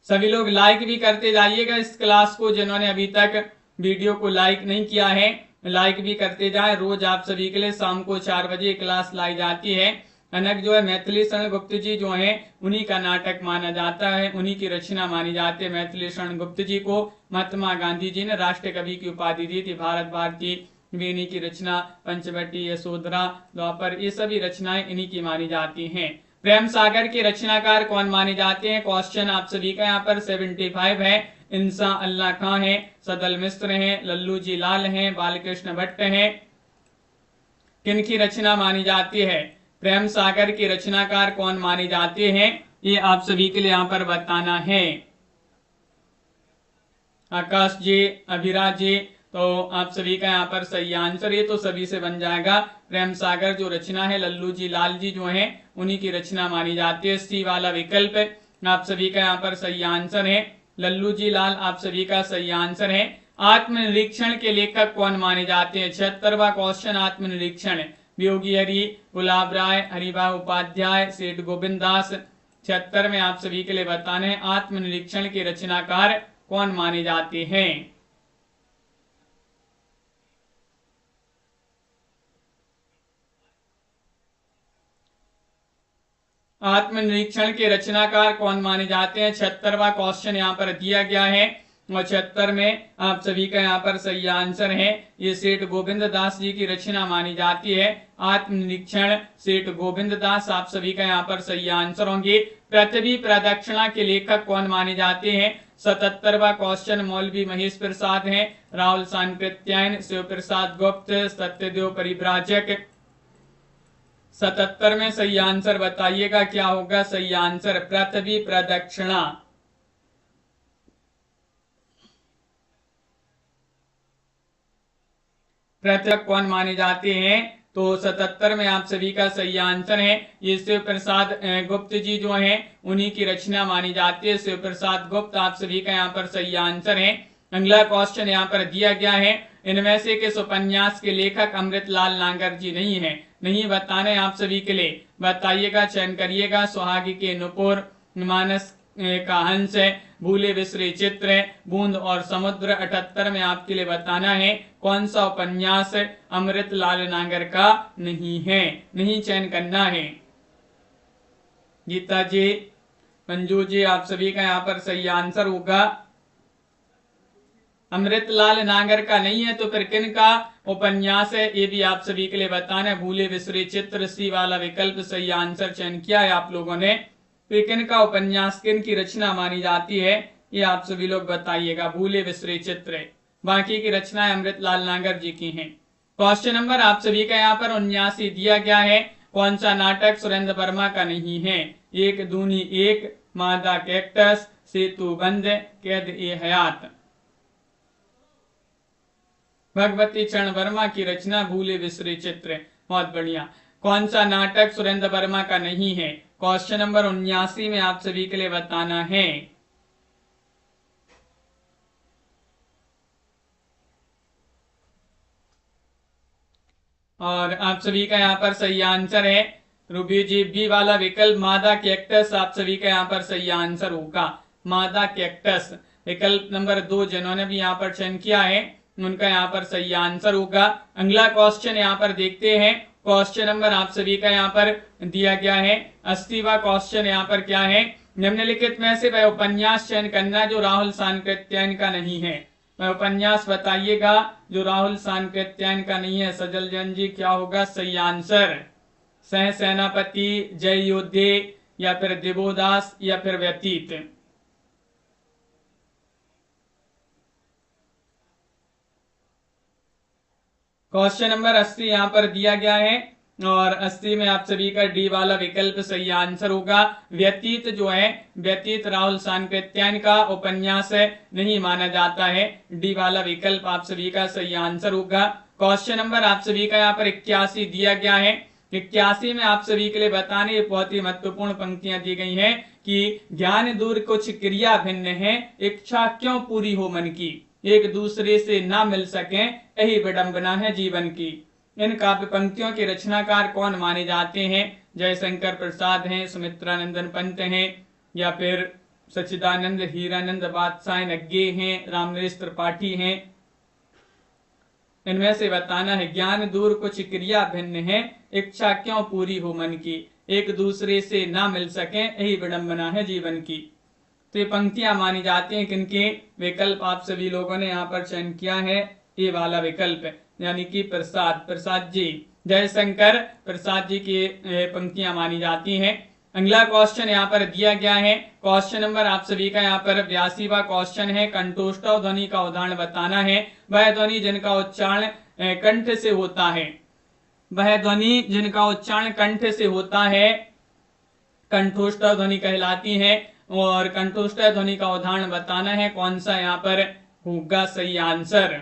[SPEAKER 1] सभी लोग लाइक भी करते जाइएगा इस क्लास को। जिन्होंने अभी तक वीडियो को लाइक नहीं किया है लाइक भी करते जाएं। रोज आप सभी के लिए शाम को 4 बजे क्लास लाई जाती है। अनग जो है मैथिली शरण गुप्त जी जो है उन्हीं का नाटक माना जाता है, उन्हीं की रचना मानी जाती है। मैथिली शरण गुप्त जी को महात्मा गांधी जी ने राष्ट्र कवि की उपाधि दी थी। भारत भारती वेणी की रचना, पंचवटी, यशोधरा, द्वापर, ये सभी रचनाएं इन्हीं की मानी जाती हैं। प्रेम सागर के रचनाकार कौन माने जाते हैं? क्वेश्चन आप सभी का यहाँ पर 75 है। इंसा अल्लाह खां है, सदल मिश्र हैं, लल्लू जी लाल हैं, बालकृष्ण भट्ट हैं। किनकी रचना मानी जाती है? प्रेम सागर की रचनाकार कौन माने जाते हैं? ये आप सभी के लिए यहाँ पर बताना है। आकाश जी, अभिराज जी, तो आप सभी का यहाँ पर सही आंसर ये तो सभी से बन जाएगा। प्रेम सागर जो रचना है लल्लू जी लाल जी जो है उन्हीं की रचना मानी जाती है। सी वाला विकल्प आप सभी का यहाँ पर सही आंसर है। लल्लू जी लाल आप सभी का सही आंसर है। आत्मनिरीक्षण के लेखक कौन माने जाते हैं? 76वां क्वेश्चन आत्मनिरीक्षण। वियोगी हरि, गुलाब राय, हरिभाई उपाध्याय, सेठ गोविंद दास। 76 में आप सभी के लिए बताने हैं आत्मनिरीक्षण के रचनाकार कौन माने जाते हैं? आत्मनिरीक्षण के रचनाकार कौन माने जाते हैं? 76वां क्वेश्चन यहाँ पर दिया गया है और 76 में आप सभी का यहाँ पर सही आंसर है। ये सेठ गोविंद दास जी की रचना मानी जाती है। आत्मनिरीक्षण सेठ गोविंद दास आप सभी का यहाँ पर सही आंसर होंगे। पृथ्वी प्रदक्षिणा के लेखक कौन माने जाते हैं? 77वां क्वेश्चन मौलवी महेश प्रसाद हैं, राहुल सांकृत्यायन, शिव प्रसाद गुप्त, सत्यदेव परिव्राजक। 77 में सही आंसर बताइएगा क्या होगा सही आंसर? पृथ्वी प्रदक्षिणा। पृथ्वी कौन माने जाते हैं? तो 77 में आप सभी का सही आंसर है। ये शिव प्रसाद गुप्त जी जो हैं उन्हीं की रचना मानी जाती है। शिव प्रसाद गुप्त आप सभी का यहाँ पर सही आंसर है। अगला क्वेश्चन यहाँ पर दिया गया है इनमें से किस उपन्यास के लेखक अमृतलाल नागर जी नहीं है? नहीं बताने आप सभी के लिए बताइएगा, चयन करिएगा। सुहागी के नुपुर, मानस का हंस है, भूले बिसरे चित्र, बूंद और समुद्र। 78 में आपके लिए बताना है कौन सा उपन्यास अमृतलाल नागर का नहीं है, नहीं चयन करना है। गीता जी, मंजू जी आप सभी का यहाँ पर सही आंसर होगा अमृतलाल नागर का नहीं है। तो फिर किन का उपन्यास है ये भी आप सभी के लिए बताना है। भूले बिसरे चित्र, सी वाला विकल्प सही आंसर चयन किया है आप लोगों ने। तो किन का उपन्यास, किन की रचना मानी जाती है ये आप सभी लोग बताइएगा। भूले बिसरे चित्र, बाकी की रचनाएं अमृतलाल नागर जी की हैं। क्वेश्चन नंबर आप सभी का यहाँ पर 79 दिया गया है। कौन सा नाटक सुरेंद्र वर्मा का नहीं है? एक दूनी एक, मादा कैक्टस, सेतु बंद, कैद ए हयात। भगवती चरण वर्मा की रचना भूले बिसरे चित्र। बहुत बढ़िया। कौन सा नाटक सुरेंद्र वर्मा का नहीं है? क्वेश्चन नंबर 79 में आप सभी के लिए बताना है। और आप सभी का यहाँ पर सही आंसर है रूबी जी, बी वाला विकल्प मादा कैक्टस आप सभी का यहाँ पर सही आंसर होगा। मादा कैक्टस विकल्प नंबर 2 जिन्होंने भी यहाँ पर चयन किया है उनका यहाँ पर सही आंसर होगा। अगला क्वेश्चन यहाँ पर देखते हैं। क्वेश्चन नंबर आप सभी का यहाँ पर दिया गया है 80वां क्वेश्चन यहाँ पर क्या है? निम्नलिखित में से वह उपन्यास चयन करना जो राहुल सांकृत्यायन का नहीं है। वह उपन्यास बताइएगा जो राहुल सांकृत्यायन का नहीं है। सजल जैन जी क्या होगा सही आंसर? सह सेनापति, जय योद्धे, या फिर देवोदास, या फिर व्यतीत। क्वेश्चन नंबर 80 यहाँ पर दिया गया है और 80 में आप सभी का डी वाला विकल्प सही आंसर होगा। व्यतीत जो है, व्यतीत राहुल सांकृत्यायन का उपन्यास नहीं माना जाता है। डी वाला विकल्प आप सभी का सही आंसर होगा। क्वेश्चन नंबर आप सभी का यहाँ पर 81 दिया गया है। 81 में आप सभी के लिए बताने ये बहुत ही महत्वपूर्ण पंक्तियां दी गई हैं कि ज्ञान दूर कुछ क्रिया भिन्न है, इच्छा क्यों पूरी हो मन की, एक दूसरे से ना मिल सके यही विडंबना है जीवन की। इन काव्य पंक्तियों के रचनाकार कौन माने जाते हैं? जयशंकर प्रसाद हैं, सुमित्रानंदन पंत हैं, या फिर सच्चिदानंद हीरानंद बादशाह नग्गे हैं, रामनरेश त्रिपाठी हैं। इनमें से बताना है ज्ञान दूर कुछ क्रिया भिन्न है, इच्छा क्यों पूरी हो मन की, एक दूसरे से ना मिल सके यही विडंबना है जीवन की। तो ये पंक्तियां मानी जाती हैं किनके? विकल्प आप सभी लोगों ने यहाँ पर चयन किया है, ये वाला विकल्प यानी कि प्रसाद जी, जयशंकर प्रसाद जी की पंक्तियां मानी जाती हैं। अगला क्वेश्चन यहाँ पर दिया गया है। क्वेश्चन नंबर आप सभी का यहाँ पर 82वां क्वेश्चन है। कंठोष्ठव ध्वनि का उदाहरण बताना है। वह ध्वनि जिनका उच्चारण कंठ से होता है, वह ध्वनि जिनका उच्चारण कंठ से होता है कंठोष्ठव ध्वनि कहलाती है। और कंठोष्ठव ध्वनि का उदाहरण बताना है, कौन सा यहाँ पर होगा सही आंसर।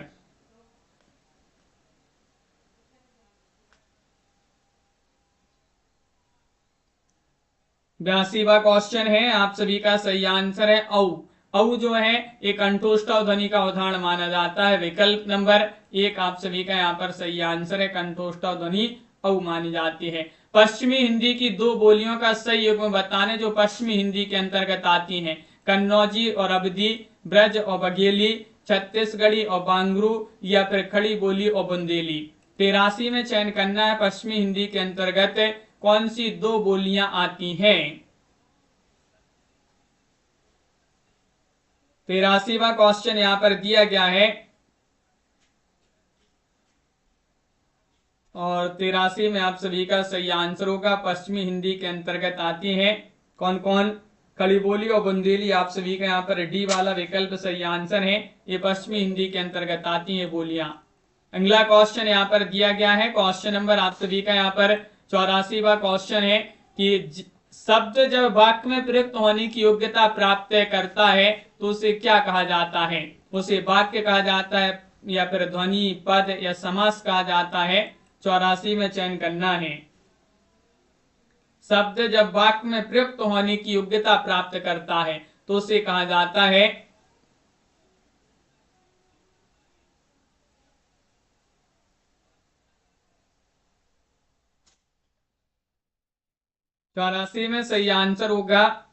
[SPEAKER 1] बयासीवा क्वेश्चन है, आप सभी का सही आंसर है औ। औ जो है एक कंठोष्ठव ध्वनि का उदाहरण माना जाता है। विकल्प नंबर 1 आप सभी का यहाँ पर सही आंसर है, कंठोष्ठव ध्वनि औ मानी जाती है। पश्चिमी हिंदी की दो बोलियों का सही युग्म बताने जो पश्चिमी हिंदी के अंतर्गत आती हैं। कन्नौजी और अवधी, ब्रज और बघेली, छत्तीसगढ़ी और बांगरू, या फिर खड़ी बोली और बुंदेली। 83 में चयन करना है पश्चिमी हिंदी के अंतर्गत कौन सी दो बोलियां आती हैं। 83वां क्वेश्चन यहां पर दिया गया है और 83 में आप सभी का सही आंसर होगा। पश्चिमी हिंदी के अंतर्गत आती हैं कौन कौन? खड़ी बोली और बुंदेली। आप सभी का यहाँ पर डी वाला विकल्प सही आंसर है, ये पश्चिमी हिंदी के अंतर्गत आती हैं बोलियां। अगला क्वेश्चन यहाँ पर दिया गया है। क्वेश्चन नंबर आप सभी का यहाँ पर 84वां क्वेश्चन है कि शब्द जब वाक्य में प्रयुक्त होने की योग्यता प्राप्त करता है तो उसे क्या कहा जाता है? उसे वाक्य कहा जाता है, या फिर ध्वनि, पद या समास कहा जाता है। 84 में चयन करना है। शब्द जब वाक्य में प्रयुक्त होने की योग्यता प्राप्त करता है तो उसे कहा जाता है। चौरासी में सही आंसर होगा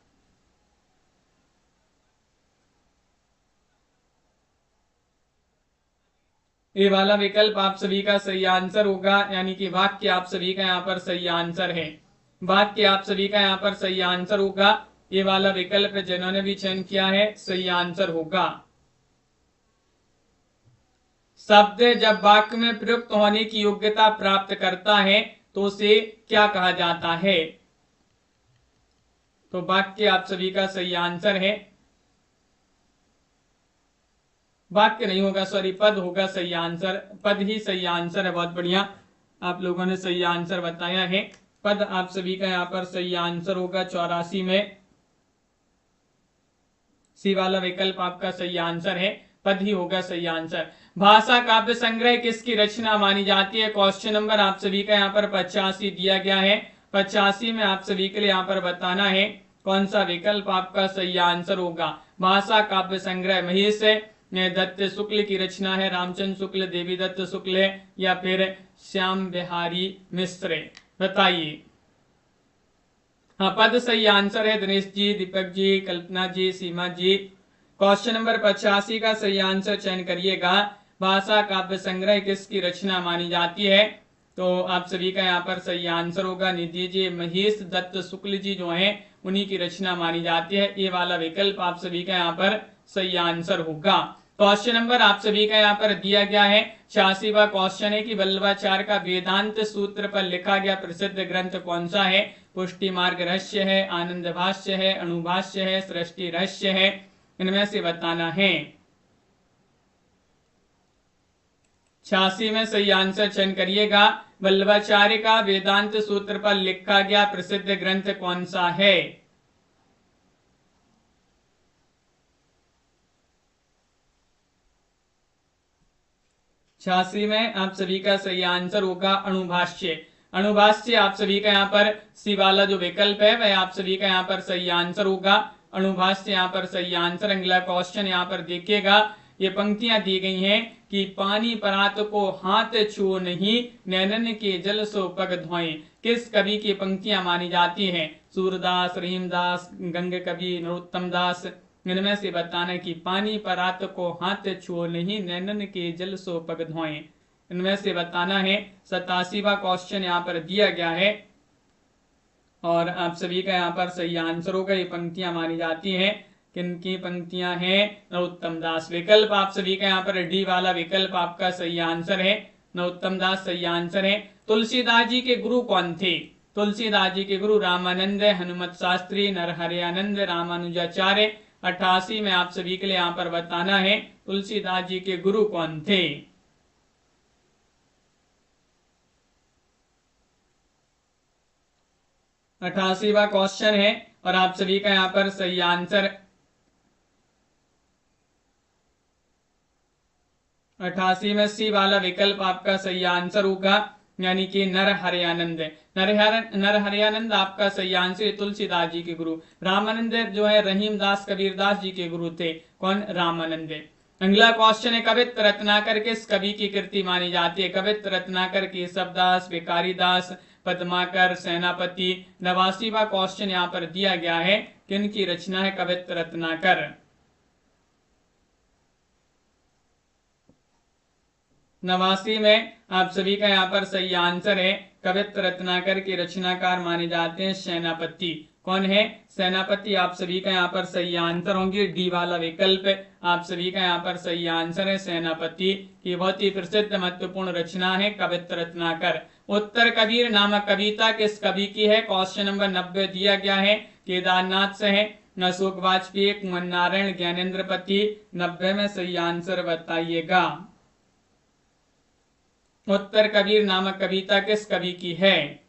[SPEAKER 1] ये वाला विकल्प आप सभी का सही आंसर होगा, यानी कि वाक्य आप सभी का यहाँ पर सही आंसर है। वाक्य आप सभी का यहाँ पर सही आंसर होगा। ये वाला विकल्प जिन्होंने भी चयन किया है सही आंसर होगा। शब्द जब वाक्य में प्रयुक्त होने की योग्यता प्राप्त करता है तो उसे क्या कहा जाता है? तो वाक्य आप सभी का सही आंसर है। वाक्य नहीं होगा, सॉरी, पद होगा सही आंसर। पद ही सही आंसर है। बहुत बढ़िया, आप लोगों ने सही आंसर बताया है। पद आप सभी का यहाँ पर सही आंसर होगा। 84 में सी वाला विकल्प आपका सही आंसर है, पद ही होगा सही आंसर। भाषा काव्य संग्रह किसकी रचना मानी जाती है? क्वेश्चन नंबर आप सभी का यहाँ पर 85 दिया गया है। 85 में आप सभी के लिए यहाँ पर बताना है कौन सा विकल्प आपका सही आंसर होगा। भाषा काव्य संग्रह महेश दत्त शुक्ल की रचना है, रामचंद्र शुक्ल, देवी दत्त शुक्ल, या फिर श्याम बिहारी मिश्र? बताइए। हाँ, पद सही आंसर है। दिनेश जी, दीपक जी, कल्पना जी, सीमा जी। क्वेश्चन नंबर 85 का सही आंसर चयन करिएगा। भाषा काव्य संग्रह किसकी रचना मानी जाती है? तो आप सभी का यहाँ पर सही आंसर होगा निधि जी, महेश दत्त शुक्ल जी जो हैं उन्हीं की रचना मानी जाती है। ये वाला विकल्प आप सभी का यहाँ पर सही आंसर होगा। क्वेश्चन नंबर आप सभी का यहाँ पर दिया गया है। 86वां क्वेश्चन है कि वल्लभाचार्य का वेदांत सूत्र पर लिखा गया प्रसिद्ध ग्रंथ कौन सा है? पुष्टि मार्ग रहस्य है, आनंद भाष्य है, अणुभाष्य है, सृष्टि रहस्य है? इनमें से बताना है। 86 में सही आंसर चयन करिएगा। वल्लभाचार्य का वेदांत सूत्र पर लिखा गया प्रसिद्ध ग्रंथ कौन सा है? छियासी में आप सभी का सही आंसर होगा अणुभाष्य। अणुभाष्य आप सभी का यहाँ पर सी वाला जो विकल्प है वह आप सभी का यहाँ पर सही आंसर होगा। अणुभाष्य यहाँ पर सही आंसर। अगला क्वेश्चन यहाँ पर देखिएगा, ये पंक्तियां दी गई हैं कि पानी परात को हाथ छुओ नहीं, नैनन के जल सो पग धोएं। किस कवि की पंक्तियां मानी जाती हैं? सूरदास, रहीमदास, गंग कवि, नरोत्तम दास। इनमें से बताना कि पानी परात को हाथ छुओ नहीं, नैनन के जल सो पग धोएं। इनमें से बताना है। 87वां क्वेश्चन यहाँ पर दिया गया है और आप सभी का यहाँ पर सही आंसर होगा। ये पंक्तियां मानी जाती हैं। किनकी पंक्तियां हैं? नरोत्तम दास। विकल्प आप सभी का यहाँ पर डी वाला विकल्प आपका सही आंसर है। नरोत्तम दास सही आंसर है। तुलसीदास जी के गुरु कौन थे? तुलसीदास जी के गुरु रामानंद, हनुमत शास्त्री, नरहरयानंद, रामानुजाचार्य। 88 में आप सभी के लिए यहाँ पर बताना है तुलसीदास जी के गुरु कौन थे। अठासीवां क्वेश्चन है और आप सभी का यहाँ पर सही आंसर 88 में सी वाला विकल्प आपका सही आंसर होगा, यानी कि नरहरयानंद। नरहरयानंद आपका सही आंसर। तुलसीदास जी के गुरु। रामानंद जो है रहीमदास कबीरदास जी के गुरु थे। कौन? रामानंद। अगला क्वेश्चन है, कवित्त रत्नाकर किस कवि की कृति मानी जाती है? कवित्त रत्नाकर केशवदास, भिखारीदास, पद्माकर, सेनापति। 89वां क्वेश्चन यहाँ पर दिया गया है, किन की रचना है कवित्त रत्नाकर? 89 में आप सभी का यहाँ पर सही आंसर है। कवित्त रत्नाकर के रचनाकार माने जाते हैं सेनापति। कौन है? सेनापति आप सभी का यहाँ पर सही आंसर होंगे। डी वाला विकल्प आप सभी का यहाँ पर सही आंसर है। सेनापति की बहुत ही प्रसिद्ध महत्वपूर्ण रचना है कवित्त रत्नाकर। उत्तर कबीर नामक कविता किस कवि की है? क्वेश्चन नंबर 90 दिया गया है। केदारनाथ से है, अशोक वाजपेयी, कुंवर नारायण, ज्ञानेन्द्र पति। 90 में सही आंसर बताइएगा। उत्तर कबीर नामक कविता किस कवि की है?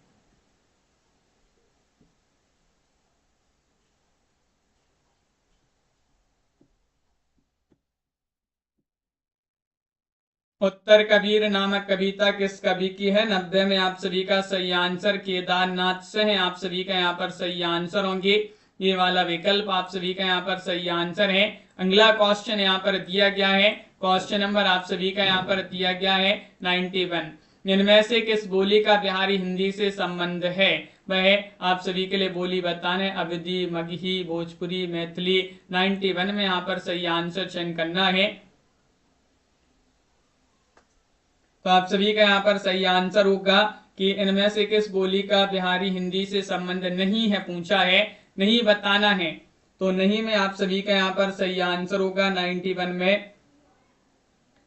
[SPEAKER 1] उत्तर कबीर नामक कविता किस कवि की है? 90 में आप सभी का सही आंसर केदारनाथ से है। आप सभी का यहाँ पर सही आंसर होंगे। ये वाला विकल्प आप सभी का यहाँ पर सही आंसर है। अगला क्वेश्चन यहाँ पर दिया गया है। क्वेश्चन नंबर आप सभी का यहाँ पर दिया गया है 91। इनमें से किस बोली का बिहारी हिंदी से संबंध है? वह आप सभी के लिए बोली बताना है। अवधी, मगही, भोजपुरी, मैथिली। 91 में यहाँ पर सही आंसर चयन करना है। तो आप सभी का यहाँ पर सही आंसर होगा कि इनमें से किस बोली का बिहारी हिंदी से संबंध नहीं है, पूछा है, नहीं बताना है। तो नहीं में आप सभी का यहाँ पर सही आंसर होगा। 91 में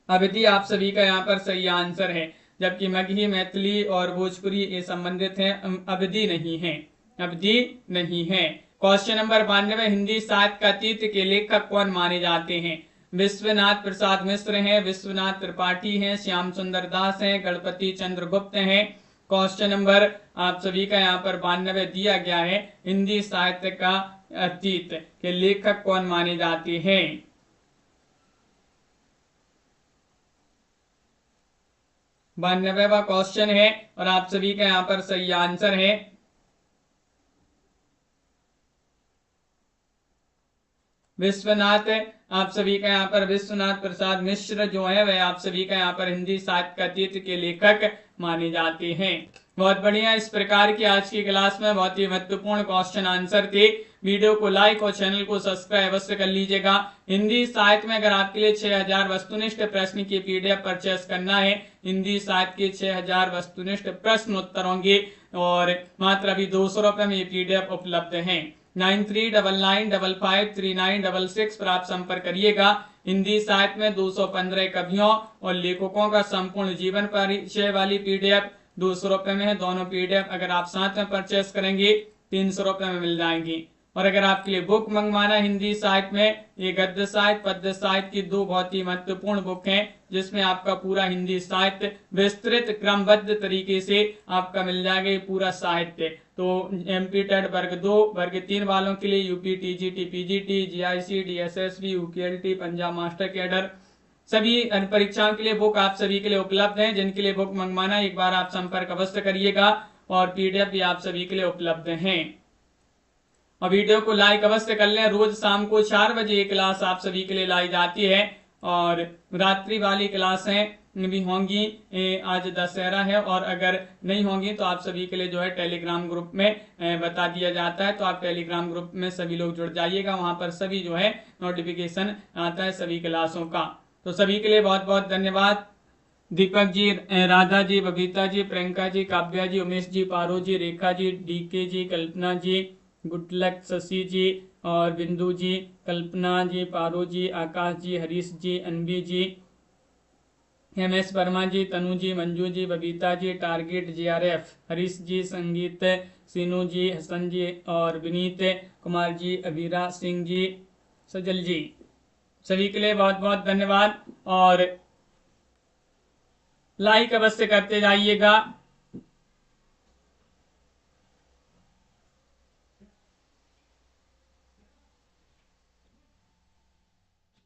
[SPEAKER 1] अवधी आप सभी का यहाँ पर सही आंसर है, जबकि मगही, मैथिली और भोजपुरी ये संबंधित हैं, अवधी नहीं है। अवधी नहीं है। क्वेश्चन नंबर 92, हिंदी साहित्य का अतीत के लेखक कौन माने जाते हैं? विश्वनाथ प्रसाद मिश्र हैं, विश्वनाथ त्रिपाठी हैं, श्याम सुंदर दास हैं, गणपति चंद्र गुप्त हैं। क्वेश्चन नंबर आप सभी का यहाँ पर 92 दिया गया है। हिंदी साहित्य का अतीत के लेखक कौन माने जाते हैं? बानवेवा क्वेश्चन है और आप सभी का यहाँ पर सही आंसर है। विश्वनाथ आप सभी का यहाँ पर विश्वनाथ प्रसाद मिश्र जो है वह आप सभी का यहाँ पर हिंदी साहित्य का अतीत के लेखक माने जाते हैं। बहुत बढ़िया। इस प्रकार की आज की क्लास में बहुत ही महत्वपूर्ण क्वेश्चन आंसर थे। वीडियो को लाइक और चैनल को सब्सक्राइब अवश्य कर लीजिएगा। हिंदी साहित्य में अगर आपके लिए 6000 वस्तुनिष्ठ प्रश्न की पीडीएफ परचेस करना है, हिंदी साहित्य के 6000 वस्तुनिष्ठ प्रश्न उत्तर होंगे और मात्र अभी 200 रुपए में ये पीडीएफ उपलब्ध है। 9399553966 पर आप संपर्क करिएगा। हिंदी साहित्य में 215 कवियों और लेखकों का संपूर्ण जीवन परिचय वाली पीडीएफ 200 रुपए में है। दोनों पीडीएफ अगर आप साथ में परचेस करेंगे 300 रुपए में मिल जाएंगी। और अगर आपके लिए बुक मंगवाना हिंदी साहित्य में, ये गद्य साहित्य पद्य साहित्य की दो बहुत ही महत्वपूर्ण बुक हैं, जिसमें आपका पूरा हिंदी साहित्य विस्तृत क्रमबद्ध तरीके से आपका मिल जाएगा, ये पूरा साहित्य। तो एमपी टेट वर्ग 2 वर्ग 3 वालों के लिए, UP TGT PGT GIC DSSB UKLT Punjab master cadre सभी परीक्षाओं के लिए बुक आप सभी के लिए उपलब्ध है। जिनके लिए बुक मंगवाना एक बार आप संपर्क अवश्य करिएगा, और पीडीएफ भी आप सभी के लिए उपलब्ध हैं। और वीडियो को लाइक अवश्य कर लें। रोज शाम को 4 बजे ये क्लास आप सभी के लिए लाई जाती है, और रात्रि वाली क्लासें भी होंगी। आज दशहरा है, और अगर नहीं होंगी तो आप सभी के लिए जो है टेलीग्राम ग्रुप में बता दिया जाता है, तो आप टेलीग्राम ग्रुप में सभी लोग जुड़ जाइएगा। वहां पर सभी जो है नोटिफिकेशन आता है सभी क्लासों का। तो सभी के लिए बहुत बहुत धन्यवाद। दीपक जी, राधा जी, बबीता जी, प्रियंका जी, काव्या जी, उमेश जी, पारो जी, रेखा जी, डीके जी, कल्पना जी, गुड लक, शशि जी और बिंदु जी, कल्पना जी, पारो जी, आकाश जी, हरीश जी, अनवी जी, एमएस वर्मा जी, तनु जी, मंजू जी, बबीता जी, टारगेट जीआरएफ, हरीश जी, संगीत, सीनू जी, हसन जी और विनीत कुमार जी, अबीरा सिंह जी, सजल जी, सभी के लिए बहुत बहुत धन्यवाद। और लाइक अवश्य करते जाइएगा।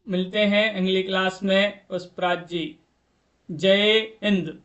[SPEAKER 1] मिलते हैं अगली क्लास में। पुष्पराज जी, जय हिंद।